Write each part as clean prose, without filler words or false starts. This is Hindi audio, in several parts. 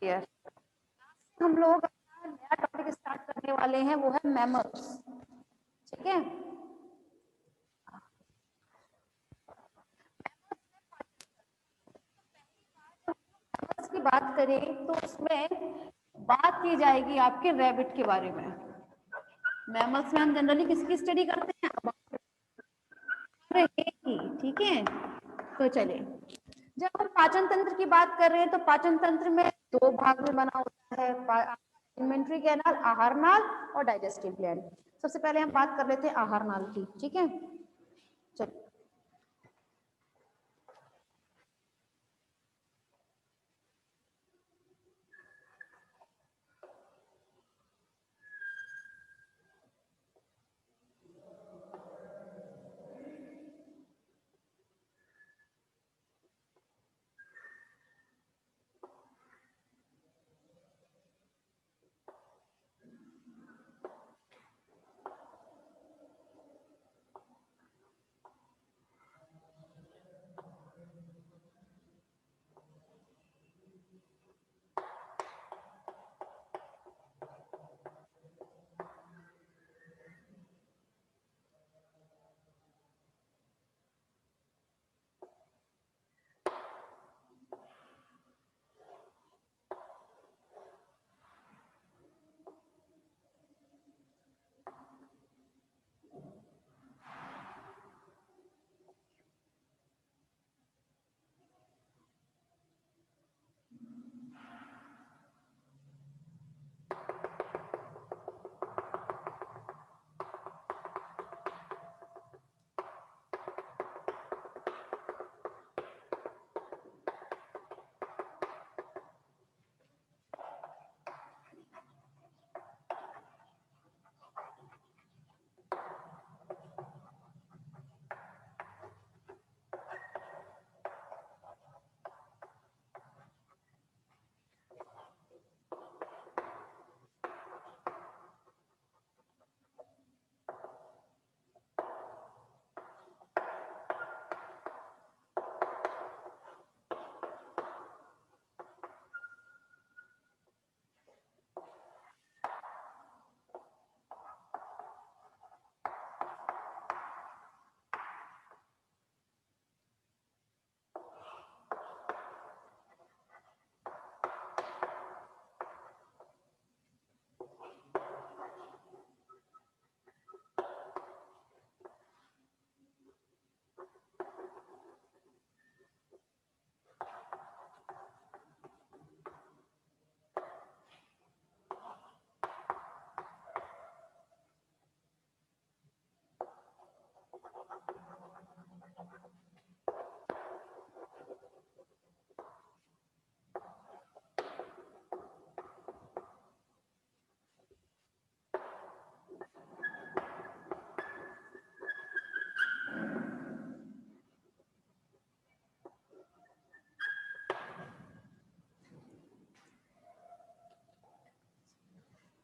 क्लियर। हम लोग नया टॉपिक स्टार्ट करने वाले हैं, वो है मैमल्स। ठीक है, मैमल्स की बात करें तो उसमें बात की जाएगी आपके रैबिट के बारे में। मैमल्स में हम जनरली किसकी स्टडी करते हैं? की। ठीक है, तो चलिए, जब हम पाचन तंत्र की बात कर रहे हैं तो पाचन तंत्र में दो भाग में बना होता है, एलिमेंट्री कैनाल, आहार नाल, और डाइजेस्टिव ग्लैंड। सबसे पहले हम बात कर लेते हैं आहार नाल की। ठीक है, चलिए।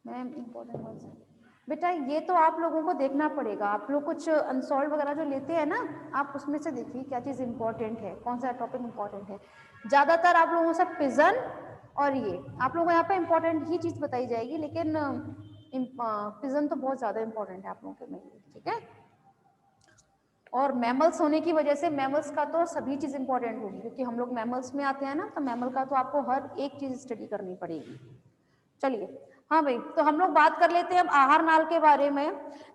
मैम इम्पोर्टेंट बेटा, ये तो आप लोगों को देखना पड़ेगा। आप लोग कुछ अनसॉल्व वगैरह जो लेते हैं ना, आप उसमें से देखिए क्या चीज़ इंपॉर्टेंट है, कौन सा टॉपिक इंपॉर्टेंट है। ज़्यादातर आप लोगों से पिजन और ये आप लोगों को यहाँ पे इंपॉर्टेंट ही चीज़ बताई जाएगी, लेकिन पिजन तो बहुत ज़्यादा इंपॉर्टेंट है आप लोगों के में। ठीक है, और मैमल्स होने की वजह से मैमल्स का तो सभी चीज़ इंपॉर्टेंट होगी, क्योंकि हम लोग मैमल्स में आते हैं ना, तो मैमल का तो आपको हर एक चीज़ स्टडी करनी पड़ेगी। चलिए, हाँ भाई, तो हम लोग बात कर लेते हैं अब आहार नाल के बारे में।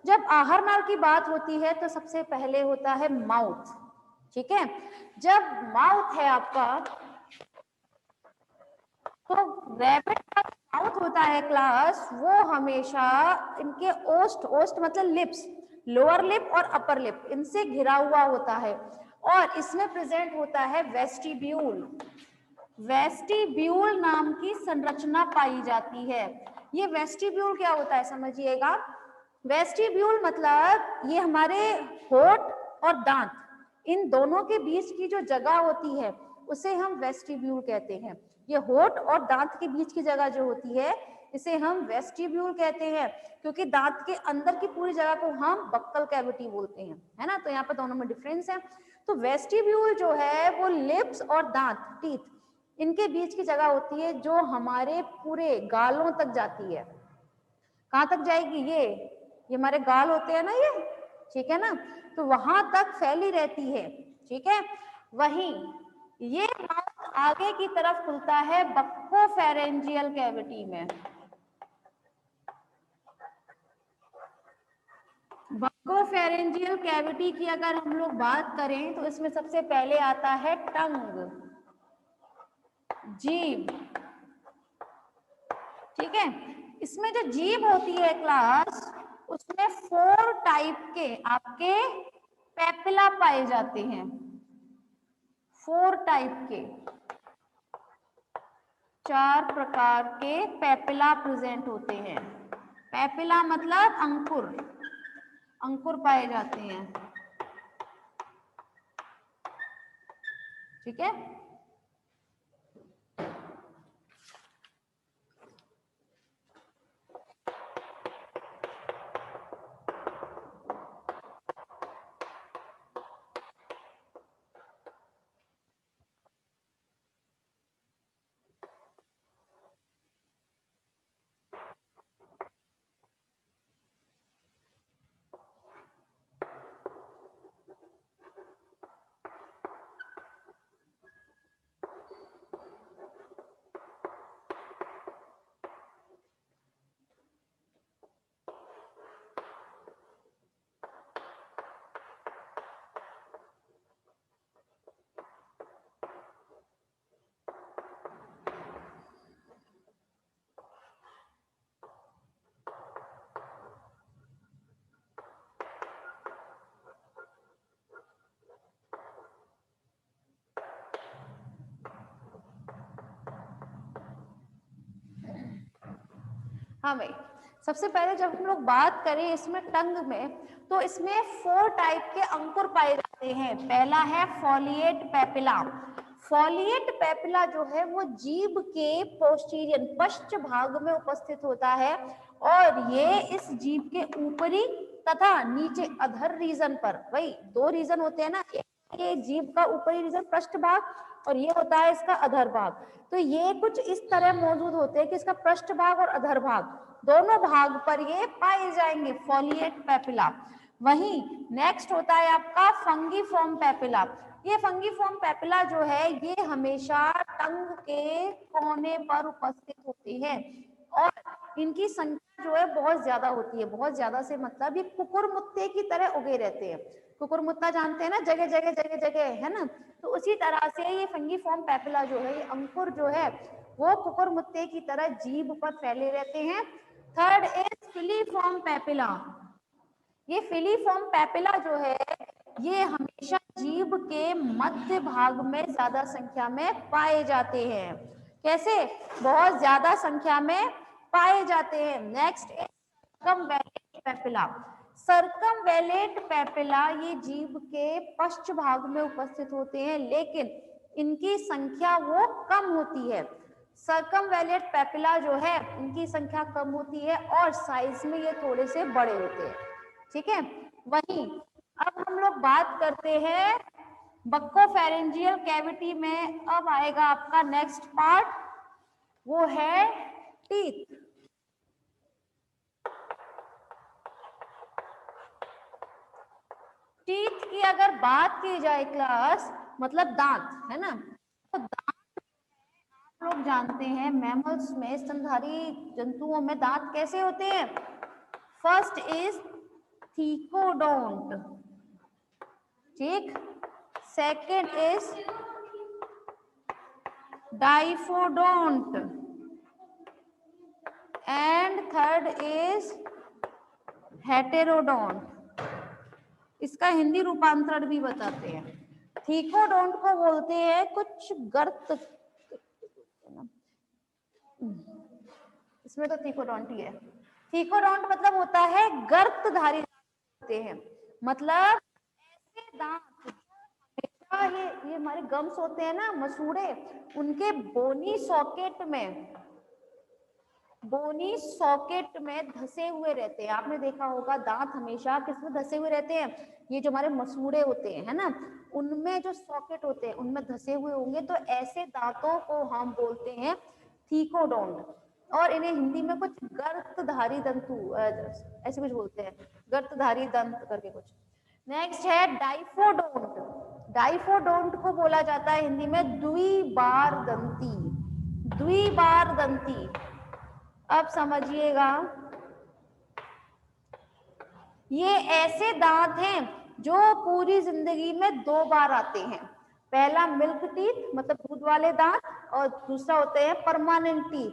जब आहार नाल की बात होती है तो सबसे पहले होता है माउथ। ठीक है, जब माउथ है आपका, तो रैबिट का माउथ होता है क्लास, वो हमेशा इनके ओस्ट, ओस्ट मतलब लिप्स, लोअर लिप और अपर लिप, इनसे घिरा हुआ होता है, और इसमें प्रेजेंट होता है वेस्टिब्यूल। वेस्टिब्यूल नाम की संरचना पाई जाती है। ये वेस्टिब्यूल क्या होता है समझिएगा। वेस्टिब्यूल मतलब ये हमारे होठ और दांत, इन दोनों के बीच की जो जगह होती है उसे हम वेस्टिब्यूल कहते हैं। ये होठ और दांत के बीच की जगह जो होती है इसे हम वेस्टिब्यूल कहते हैं, क्योंकि दांत के अंदर की पूरी जगह को हम बक्कल कैविटी बोलते हैं, है ना। तो यहाँ पर दोनों में डिफरेंस है। तो वेस्टिब्यूल जो है वो लिप्स और दांत, टीथ, इनके बीच की जगह होती है जो हमारे पूरे गालों तक जाती है। कहाँ तक जाएगी? ये हमारे गाल होते हैं ना ये, ठीक है ना, तो वहां तक फैली रहती है, ठीक है। वहीं ये माउथ आगे की तरफ खुलता है बक्कोफेरेंजियल कैविटी में। बक्कोफेरेंजियल कैविटी की अगर हम लोग बात करें तो इसमें सबसे पहले आता है टंग, जीभ, ठीक है। इसमें जो जीभ होती है क्लास, उसमें 4 टाइप के आपके पेपिला पाए जाते हैं, 4 टाइप के, 4 प्रकार के पेपिला प्रेजेंट होते हैं। पेपिला मतलब अंकुर, अंकुर पाए जाते हैं, ठीक है। हाँ भाई, सबसे पहले जब हम लोग बात करें इसमें टंग में, तो इसमें 4 टाइप के अंकुर पाए जाते हैं। पहला है फॉलिएट पेपिला। फॉलिएट पेपिला जो है वो जीभ के पोस्टीरियर, पश्च भाग में उपस्थित होता है, और ये इस जीभ के ऊपरी तथा नीचे अधर रीजन पर, वही 2 रीजन होते हैं ना, ये जीभ का ऊपरी रीजन पृष्ठ भाग और ये होता है इसका अधर भाग। तो ये कुछ इस तरह मौजूद होते हैं कि इसका पृष्ठ भाग और अधर भाग दोनों भाग पर ये पाए जाएंगे, फॉलिएट पेपिला। वहीं नेक्स्ट होता है आपका फंगीफॉर्म पेपिला। ये फंगीफॉर्म पेपिला जो है ये हमेशा टंग के कोने पर उपस्थित होती है, और इनकी संख्या जो है बहुत ज्यादा होती है। बहुत ज्यादा से मतलब ये कुकुरमुत्ते की तरह उगे रहते हैं। कुकुरमुत्ता जानते हैं ना, जगह जगह जगह जगह, है ना, तो उसी तरह से ये फंगीफॉर्म पेपिला जो है, ये अंकुर जो है वो कुकुरमुत्ते की तरह जीभ पर फैले रहते हैं। Third is filiform papilla. ये फिलीफॉर्म पेपिला जो है ये हमेशा जीभ के मध्य भाग में ज्यादा संख्या में पाए जाते हैं। कैसे? बहुत ज्यादा संख्या में पाए जाते हैं। Next is circumvallate papilla. Circumvallate papilla ये जीभ के पश्च भाग में उपस्थित होते हैं, लेकिन इनकी संख्या वो कम होती है। सर्कमवैलेट पेपिला जो है इनकी संख्या कम होती है और साइज में ये थोड़े से बड़े होते हैं, ठीक है। वहीं अब हम लोग बात करते हैं बक्कोफेरेंजियल कैविटी में। अब आएगा आपका नेक्स्ट पार्ट, वो है टीथ। टीथ की अगर बात की जाए क्लास, मतलब दांत, है ना, तो दांत आप लोग जानते हैं मैमल्स में, स्तनधारी जंतुओं में दांत कैसे होते हैं। फर्स्ट इज थीकोडोंट, ठीक, second is diphyodont and third is heterodont. इसका हिंदी रूपांतरण भी बताते हैं। थीकोडोंट को बोलते हैं कुछ गर्त, इसमें तो थीकोडोंट ही है। थीकोडोंट मतलब होता है गर्तधारी होते हैं, मतलब ऐसे दांत ये हमारे गम्स होते हैं ना, मसूड़े, उनके बोनी सॉकेट में बोनी सॉकेट में धसे हुए रहते हैं। आपने देखा होगा दांत हमेशा किसमें धसे हुए रहते हैं, ये जो हमारे मसूड़े होते हैं, है ना, उनमें जो सॉकेट होते हैं उनमें धसे हुए होंगे। तो ऐसे दांतों को हम बोलते हैं थीकोडोंट, और इन्हें हिंदी में कुछ गर्तधारी दंतु ऐसे कुछ बोलते हैं, गर्तधारी दंत करके कुछ। नेक्स्ट है डाइफोडोंट। डाइफोडोंट को बोला जाता है हिंदी में द्विबार दंती, द्विबार दंती। अब समझिएगा, ये ऐसे दांत हैं जो पूरी जिंदगी में 2 बार आते हैं। पहला मिल्क टीथ मतलब दूध वाले दांत, और दूसरा होते हैं परमानेंट टीथ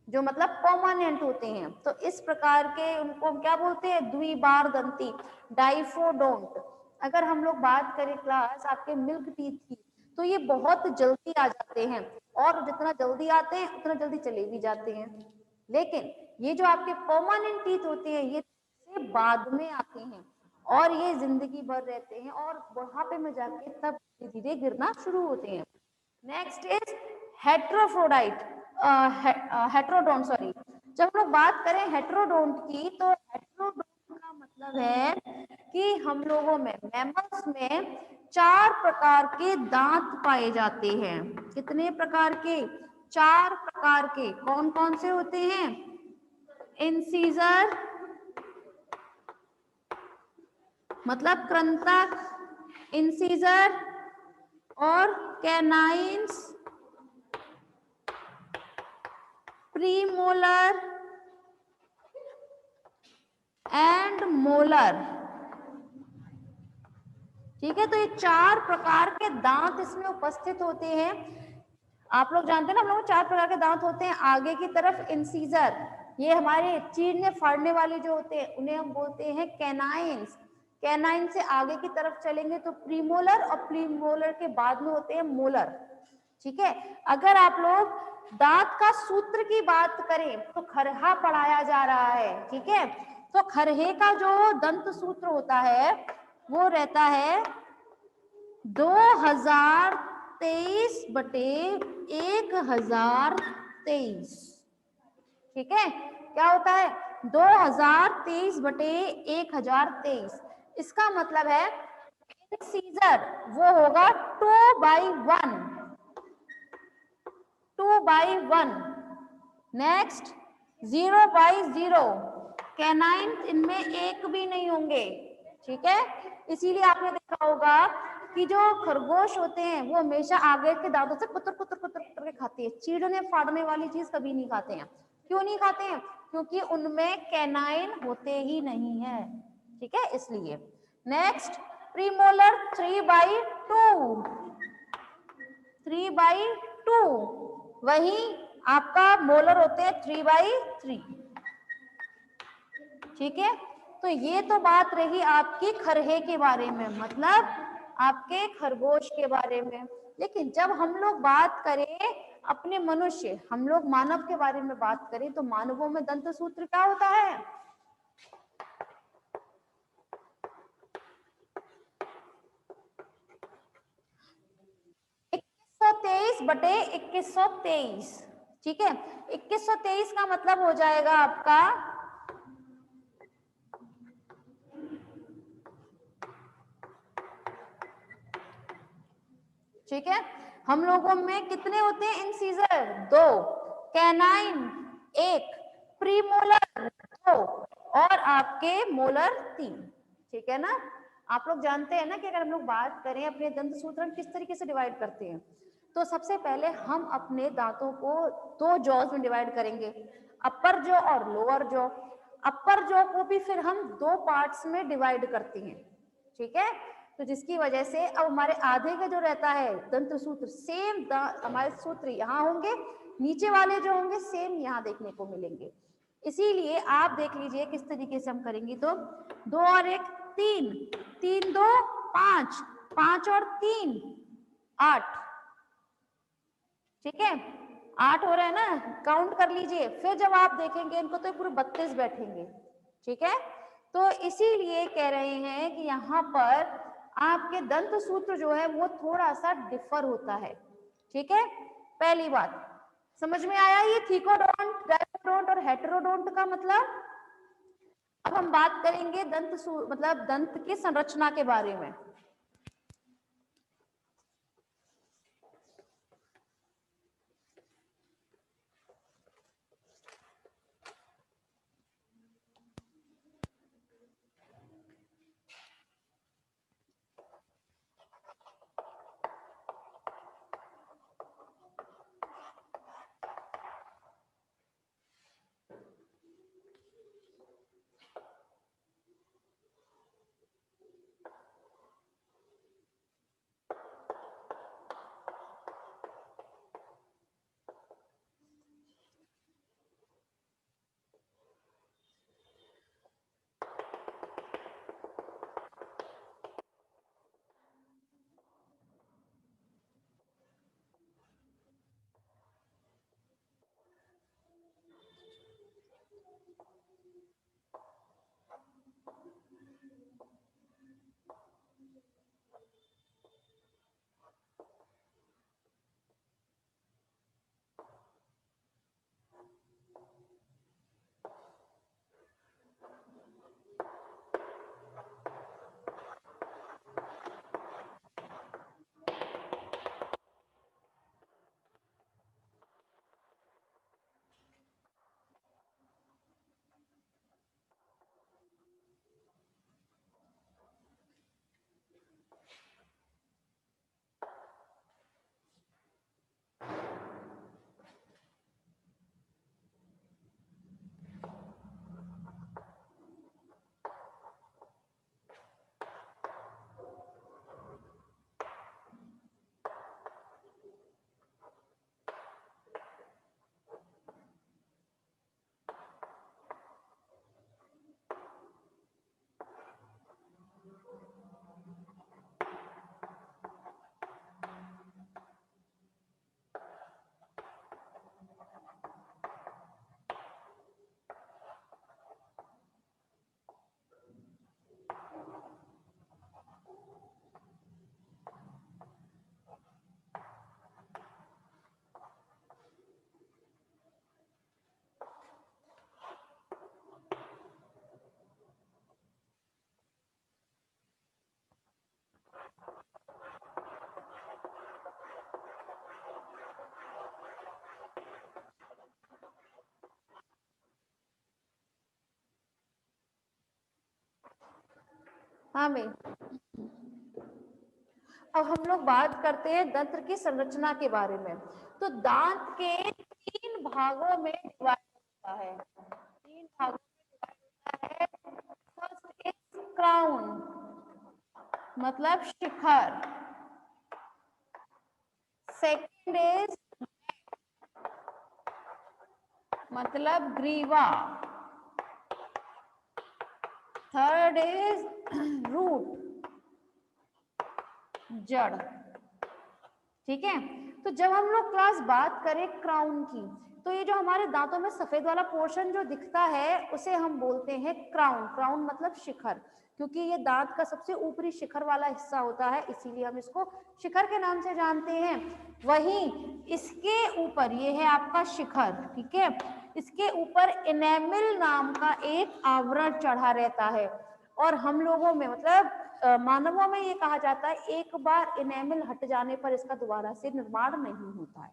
जो मतलब परमानेंट होते हैं। तो इस प्रकार के उनको हम क्या बोलते हैं, द्विबार दंती, डाइफोडोंट। अगर हम लोग बात करें क्लास आपके मिल्क टीथ की, तो ये बहुत जल्दी आ जाते हैं, और जितना जल्दी आते हैं उतना जल्दी चले भी जाते हैं। लेकिन ये जो आपके परमानेंट टीथ होते हैं ये बाद में आते हैं, और ये जिंदगी भर रहते हैं, और बुढ़ापे में जाके तब धीरे धीरे गिरना शुरू होते हैं। Next is heterophrodite, heterodont, sorry. जब हम लोग बात करें हेट्रोडोंट की, तो हेट्रोडोंट का मतलब है कि हम लोगों में, मैमल्स में 4 प्रकार के दांत पाए जाते हैं। कितने प्रकार के? 4 प्रकार के। कौन कौन से होते हैं? इंसीजर मतलब कृंतक, इंसीजर और कैनाइन्स, प्रीमोलर एंड मोलर। ठीक है, तो ये 4 प्रकार के दांत इसमें उपस्थित होते हैं। आप लोग जानते हैं ना, हम लोग 4 प्रकार के दांत होते हैं। आगे की तरफ इंसीजर, ये हमारे चीरने फाड़ने वाले जो होते हैं उन्हें हम बोलते हैं कैनाइन्स। कैनाइन से आगे की तरफ चलेंगे तो प्रीमोलर, और प्रीमोलर के बाद में होते हैं मोलर। ठीक है, अगर आप लोग दांत का सूत्र की बात करें तो खरहा पढ़ाया जा रहा है। ठीक है, तो खरहे का जो दंत सूत्र होता है वो रहता है 2023/1023। ठीक है, क्या होता है 2023/1023। इसका मतलब है इंसीजर वो होगा 2/1, 2/1। नेक्स्ट 0/0, कैनाइन इनमें एक भी नहीं होंगे। ठीक है, इसीलिए आपने देखा होगा कि जो खरगोश होते हैं वो हमेशा आगे के दांतों से कुतर कुतर कुतर कुतर के खाते हैं, चीरने फाड़ने वाली चीज कभी नहीं खाते हैं। क्यों नहीं खाते हैं? क्योंकि उनमें कैनाइन होते ही नहीं है। ठीक है, इसलिए। Next premolar 3/2, 3/2। वही आपका मोलर होते हैं 3/3। ठीक है, तो ये तो बात रही आपकी खरहे के बारे में, मतलब आपके खरगोश के बारे में। लेकिन जब हम लोग बात करें अपने मनुष्य, हम लोग मानव के बारे में बात करें, तो मानवों में दंत सूत्र क्या होता है? 2123/2123। ठीक है, 2123 का मतलब हो जाएगा आपका ठीक है, हम लोगों में कितने होते हैं इंसीजर? 2, कैनाइन 1, प्रीमोलर 2, और आपके मोलर 3। ठीक है ना, आप लोग जानते हैं ना कि अगर हम लोग बात करें अपने दंत सूत्र किस तरीके से डिवाइड करते हैं, तो सबसे पहले हम अपने दांतों को 2 जॉज में डिवाइड करेंगे, अपर जॉ और लोअर जॉ। अपर जॉ को भी फिर हम 2 पार्ट्स में डिवाइड करते हैं। ठीक है, तो जिसकी वजह से अब हमारे आधे का जो रहता है दंत सूत्र, सेम हमारे सूत्र यहाँ होंगे, नीचे वाले जो होंगे सेम यहाँ देखने को मिलेंगे। इसीलिए आप देख लीजिए किस तरीके से हम करेंगे, तो 2 और 1 3, 3 2 5, 5 और 3 8। ठीक है, 8 हो रहा है ना, काउंट कर लीजिए। फिर जब आप देखेंगे इनको तो पूरे 32 बैठेंगे। ठीक है, तो इसीलिए कह रहे हैं कि यहाँ पर आपके दंत सूत्र जो है वो थोड़ा सा डिफर होता है। ठीक है, पहली बात समझ में आया? ये थीकोडोंट, हेटेरोडोंट और हेटेरोडोंट का मतलब, अब हम बात करेंगे मतलब दंत की संरचना के बारे में। हाँ भाई, अब हम लोग बात करते हैं दंत की संरचना के बारे में। तो दांत के 3 भागों में डिवाइड होता है, 3 भागों में डिवाइड होता है। फर्स्ट इज क्राउन, मतलब शिखर। सेकंड इज मतलब ग्रीवा। थर्ड इज रूट, जड़। ठीक है, तो जब हम लोग क्लास बात करें क्राउन की, तो ये जो हमारे दांतों में सफेद वाला पोर्शन जो दिखता है उसे हम बोलते हैं क्राउन। क्राउन मतलब शिखर, क्योंकि ये दांत का सबसे ऊपरी शिखर वाला हिस्सा होता है, इसीलिए हम इसको शिखर के नाम से जानते हैं। वहीं इसके ऊपर ये है आपका शिखर, ठीक है, इसके ऊपर इनेमिल नाम का एक आवरण चढ़ा रहता है। और हम लोगों में मतलब मानवों में ये कहा जाता है एक बार इनेमिल हट जाने पर इसका दोबारा से निर्माण नहीं होता है।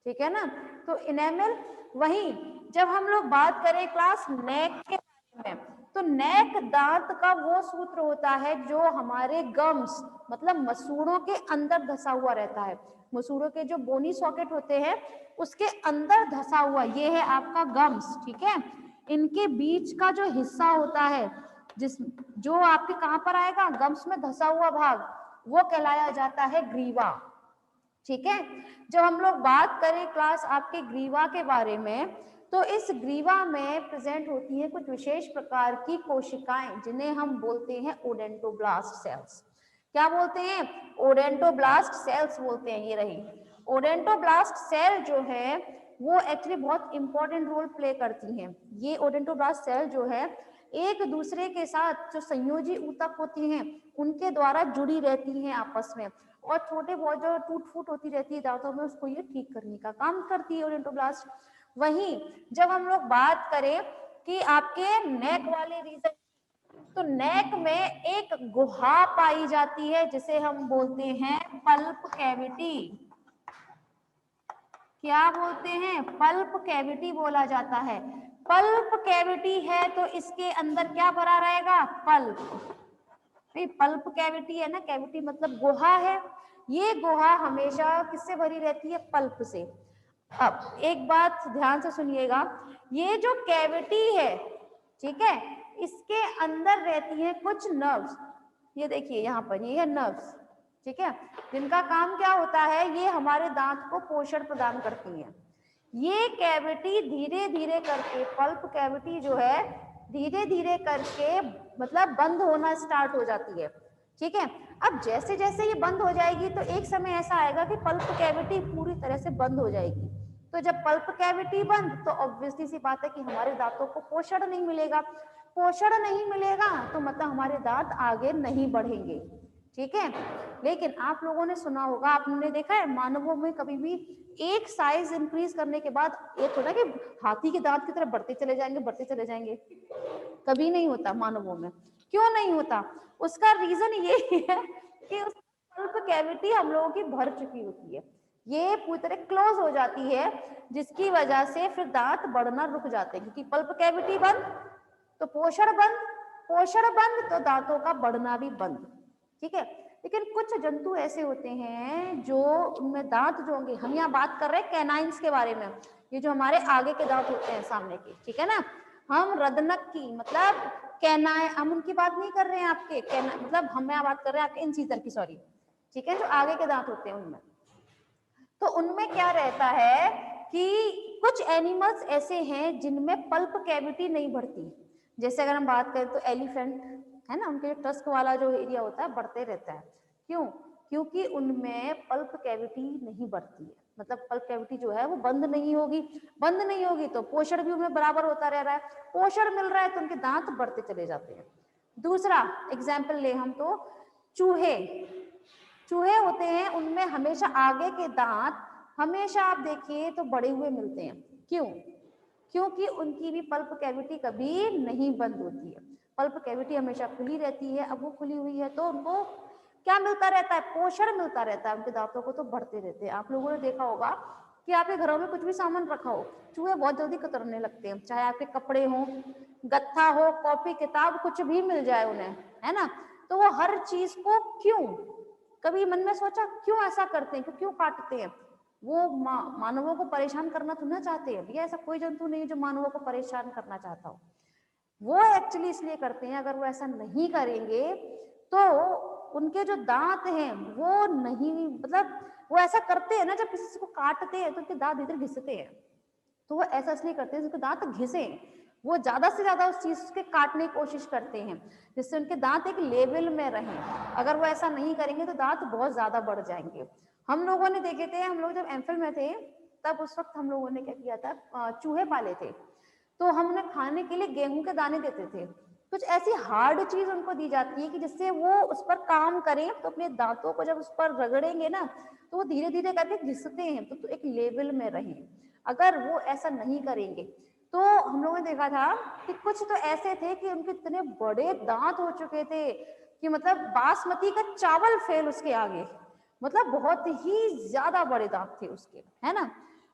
ठीक है ना, तो इनेमिल। वहीं जब हम लोग बात करें क्लास नेक के बारे में, तो नेक दांत का वो सूत्र होता है जो हमारे गम्स मतलब मसूड़ों के अंदर धसा हुआ रहता है। मसूड़ों के जो बोनी सॉकेट होते हैं उसके अंदर धसा हुआ ये है आपका गम्स। ठीक है, इनके बीच का जो हिस्सा होता है जिस जो आपके कहां पर आएगा, गम्स में धसा हुआ भाग, वो कहलाया जाता है ग्रीवा। ठीक है, जब हम लोग बात करें क्लास आपके ग्रीवा के बारे में, तो इस ग्रीवा में प्रेजेंट होती है कुछ विशेष प्रकार की कोशिकाएं जिन्हें हम बोलते हैं ओडेंटोब्लास्ट सेल्स। क्या बोलते हैं? ओडेंटोब्लास्ट सेल्स बोलते हैं। ये रही ओडेंटोब्लास्ट सेल जो है वो एक्चुअली बहुत इंपॉर्टेंट रोल प्ले करती हैं। ये ओडेंटोब्लास्ट सेल जो है एक दूसरे के साथ जो संयोजी ऊतक होती हैं उनके द्वारा जुड़ी रहती हैं आपस में, और छोटे बहुत जो टूट फूट होती रहती है दांतों में उसको ये ठीक करने का काम करती है ओडेंटोब्लास्ट। वहीं जब हम लोग बात करें कि आपके नेक वाले रीजन, तो नेक में एक गुहा पाई जाती है जिसे हम बोलते हैं पल्प कैविटी। क्या बोलते हैं? पल्प कैविटी बोला जाता है। पल्प कैविटी है तो इसके अंदर क्या भरा रहेगा? पल्प। पल्प कैविटी है ना, कैविटी मतलब गुहा है। ये गुहा हमेशा किससे भरी रहती है? पल्प से। अब एक बात ध्यान से सुनिएगा, ये जो कैविटी है, ठीक है, इसके अंदर रहती है कुछ नर्व्स। ये देखिए यहाँ पर ये है नर्व्स, ठीक है, जिनका काम क्या होता है? ये हमारे दांत को पोषण प्रदान करती हैं। ये कैविटी धीरे धीरे करके, पल्प कैविटी जो है धीरे धीरे करके मतलब बंद होना स्टार्ट हो जाती है, ठीक है। अब जैसे जैसे ये बंद हो जाएगी तो एक समय ऐसा आएगा कि पल्प कैविटी पूरी तरह से बंद हो जाएगी। तो जब पल्प कैविटी बंद, तो ऑब्वियसली सी बात है कि हमारे दांतों को पोषण नहीं मिलेगा। पोषण नहीं मिलेगा तो मतलब हमारे दांत आगे नहीं बढ़ेंगे, ठीक है। लेकिन आप लोगों ने सुना होगा, आपने देखा है मानवों में कभी भी एक साइज इंक्रीज करने के बाद ये थोड़ा कि हाथी के दांत की तरफ बढ़ते चले जाएंगे, बढ़ते चले जाएंगे? कभी नहीं होता मानवों में। क्यों नहीं होता? उसका रीजन ये है कि उस पल्प कैविटी हम लोगों की भर चुकी होती है, ये पूरी तरह क्लोज हो जाती है, जिसकी वजह से फिर दांत बढ़ना रुक जाते हैं। क्योंकि पल्प कैविटी बंद तो पोषण बंद, पोषण बंद तो दांतों का बढ़ना भी बंद, ठीक है। लेकिन कुछ जंतु ऐसे होते हैं जो उनमें दांत जो होंगे, हम यहाँ बात कर रहे हैं कैनाइन्स के बारे में, ये जो हमारे आगे के दांत होते हैं सामने के, ठीक है ना। हम रदनक की मतलब कैनाइन, हम उनकी बात नहीं कर रहे हैं आपके मतलब हम यहाँ बात कर रहे हैं आपके इंसीजर की, सॉरी, ठीक है, जो आगे के दांत होते हैं उनमें। तो उनमें क्या रहता है कि कुछ एनिमल्स ऐसे हैं जिनमें पल्प कैविटी नहीं बढ़ती। जैसे अगर हम बात करें तो एलिफेंट है ना, उनके टस्क वाला जो एरिया होता है बढ़ते रहता है। क्यों? क्योंकि उनमें पल्प कैविटी नहीं बढ़ती है, मतलब पल्प कैविटी जो है वो बंद नहीं होगी। बंद नहीं होगी तो पोषण भी उनमें बराबर होता रह रहा है, पोषण मिल रहा है तो उनके दांत बढ़ते चले जाते हैं। दूसरा एग्जाम्पल ले हम तो चूहे, चूहे होते हैं उनमें हमेशा आगे के दांत हमेशा आप देखिए तो बड़े हुए मिलते हैं। क्यों? क्योंकि उनकी भी पल्प कैविटी कभी नहीं बंद होती है, पल्प कैविटी हमेशा खुली रहती है। अब वो खुली हुई है तो उनको क्या मिलता रहता है? पोषण मिलता रहता है, उनके दांतों को तो बढ़ते रहते हैं। आप लोगों ने देखा होगा कि आपके घरों में कुछ भी सामान रखा हो, चूहे बहुत जल्दी कतरने लगते हैं, चाहे आपके कपड़े हो, गत्था हो, कॉपी किताब कुछ भी मिल जाए उन्हें, है ना। तो वो हर चीज को क्यों, कभी मन में सोचा क्यों ऐसा करते हैं, क्यों काटते हैं? वो मानवों को परेशान करना तो ना चाहते हैं भैया, ऐसा कोई जंतु नहीं जो मानवों को परेशान करना चाहता हो। वो एक्चुअली इसलिए करते हैं, अगर वो ऐसा नहीं करेंगे तो उनके जो दांत हैं वो नहीं, मतलब वो ऐसा करते हैं ना, जब किसी को काटते हैं तो उनके दांत इधर घिसते हैं, तो वो ऐसा इसलिए करते हैं जिसके दांत घिसे, वो ज्यादा से ज्यादा उस चीज के काटने की कोशिश करते हैं जिससे उनके दांत एक लेवल में रहें। अगर वो ऐसा नहीं करेंगे तो दांत बहुत ज्यादा बढ़ जाएंगे। हम लोगों ने देखे थे, हम लोग जब एमफिल में थे तब उस वक्त हम लोगों ने क्या किया था, चूहे पाले थे, तो हम उन्हें खाने के लिए गेहूं के दाने देते थे। कुछ ऐसी हार्ड चीज उनको दी जाती है कि जिससे वो उस पर काम करें, तो अपने दांतों को जब उस पर रगड़ेंगे ना तो वो धीरे धीरे करके घिसते हैं, तो एक लेवल में रहें। अगर वो ऐसा नहीं करेंगे तो हम लोगों ने देखा था कि कुछ तो ऐसे थे कि उनके इतने बड़े दांत हो चुके थे कि मतलब बासमती का चावल फेल उसके आगे, मतलब बहुत ही ज्यादा बड़े दांत थे उसके, है ना।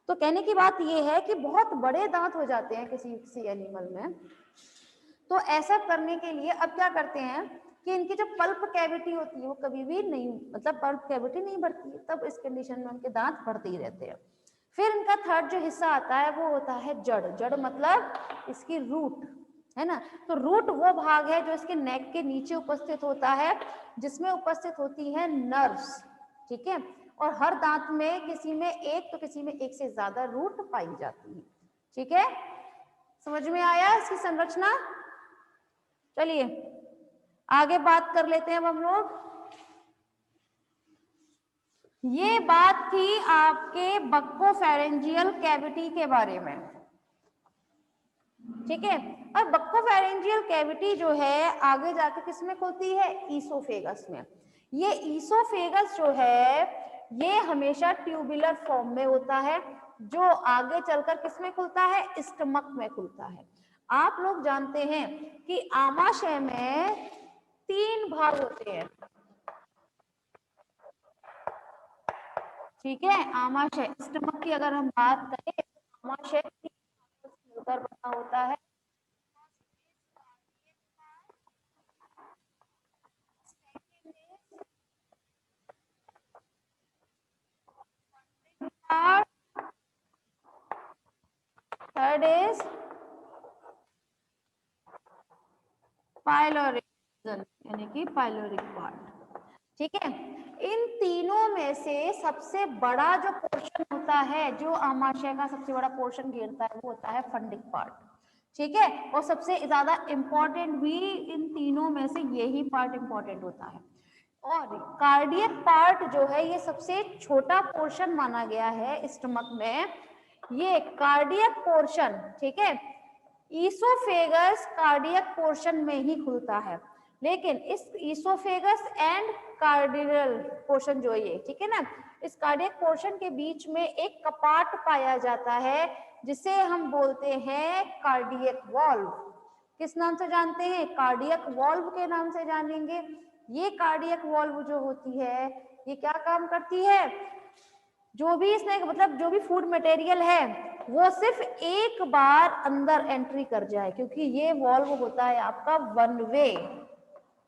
तो कहने की बात ये है कि बहुत बड़े दांत हो जाते हैं किसी किसी एनिमल में। तो ऐसा करने के लिए अब क्या करते हैं कि इनकी जो पल्प कैविटी होती है वो कभी भी नहीं, मतलब पल्प कैविटी नहीं बढ़ती है, तब इस कंडीशन में उनके दांत बढ़ते ही रहते हैं। फिर इनका थर्ड जो हिस्सा आता है वो होता है जड़। जड़ मतलब इसकी रूट, है ना। तो रूट वो भाग है जो इसके नेक के नीचे उपस्थित होता है, जिसमें उपस्थित होती है नर्व्स, ठीक है। और हर दांत में किसी में एक तो किसी में एक से ज्यादा रूट पाई जाती है, ठीक है। समझ में आया इसकी संरचना? चलिए आगे बात कर लेते हैं अब हम लोग। ये बात थी आपके बक्कोफेरेंजियल कैविटी के बारे में, ठीक है। और बक्कोफेरेंजियल कैविटी जो है आगे जाके किसमें खुलती है? ईसोफेगस में। ये ईसोफेगस जो है ये हमेशा ट्यूबुलर फॉर्म में होता है, जो आगे चलकर किसमें खुलता है, स्टमक में खुलता है। आप लोग जानते हैं कि आमाशय में 3 भाग होते हैं, ठीक है। आमाशय, स्टमक की अगर हम बात करें तो आमाशय 3 भागों से मिलकर बना होता है। थर्ड इज पाइलोरिक रीजन, यानी कि पाइलोरिक पार्ट, ठीक है। इन तीनों में से सबसे बड़ा जो पोर्शन होता है, जो आमाशय का सबसे बड़ा पोर्शन घेरता है, वो होता है फंडिक पार्ट, ठीक है। और सबसे ज्यादा इंपॉर्टेंट भी इन तीनों में से यही पार्ट इंपॉर्टेंट होता है। और कार्डियक पार्ट जो है ये सबसे छोटा पोर्शन माना गया है स्टमक में। ये कार्डियक पोर्शन, ठीक है, ईसोफेगस कार्डियक पोर्शन में ही खुलता है। लेकिन इस ईसोफेगस एंड कार्डियल पोर्शन जो ये, ठीक है ना, इस कार्डियक पोर्शन के बीच में एक कपाट पाया जाता है जिसे हम बोलते हैं कार्डियक वॉल्व। किस नाम से जानते हैं, कार्डियक वॉल्व के नाम से जानेंगे। ये कार्डियक वॉल्व जो होती है ये क्या काम करती है, जो भी इसमें मतलब जो भी फूड मटेरियल है वो सिर्फ एक बार अंदर एंट्री कर जाए, क्योंकि ये वॉल्व होता है आपका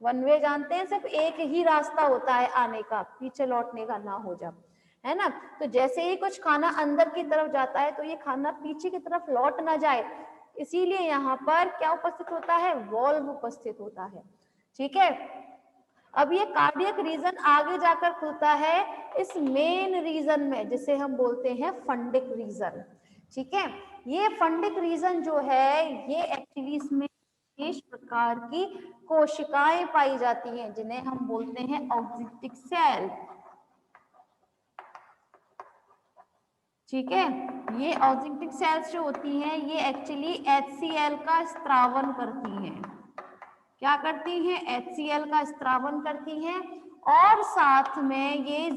वन वे जानते हैं, सिर्फ एक ही रास्ता होता है आने का, पीछे लौटने का ना हो जाए, है ना। तो जैसे ही कुछ खाना अंदर की तरफ जाता है तो ये खाना पीछे की तरफ लौट ना जाए, इसीलिए यहाँ पर क्या उपस्थित होता है, वॉल्व उपस्थित होता है, ठीक है। अब ये कार्डियक रीजन आगे जाकर खुलता है इस मेन रीजन में जिसे हम बोलते हैं फंडिक रीजन, ठीक है। ये फंडिक रीजन जो है ये एक्चुअली इसमें विशेष प्रकार की कोशिकाएं पाई जाती हैं जिन्हें हम बोलते हैं ऑक्सिटिक सेल, ठीक है। ये ऑक्सिटिक सेल्स जो होती हैं ये एक्चुअली HCl का स्त्रावन करती हैं। क्या करती हैं, HCl का स्त्रावन करती हैं, और साथ में ये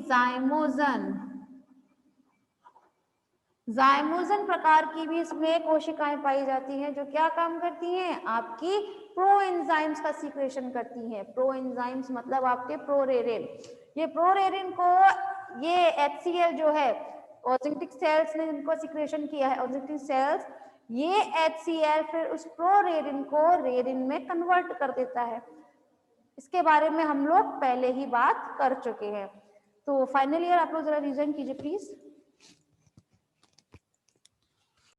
जाइमोजन प्रकार की भी इसमें कोशिकाएं पाई जाती हैं जो क्या काम करती हैं, आपकी प्रोएंजाइम्स का सीक्रेशन करती हैं। प्रोएंजाइम्स मतलब आपके प्रोरेरिन। ये प्रोरेरिन को ये HCl जो है ऑक्सिटिक सेल्स ने इनको सीक्रेशन किया है, ऑक्सिटिक सेल्स ये HCl फिर उस प्रोरेरिन को रेरिन में कन्वर्ट कर देता है। इसके बारे में हम लोग पहले ही बात कर चुके हैं। तो फाइनल ईयर आप लोग जरा रिवीजन कीजिए प्लीज।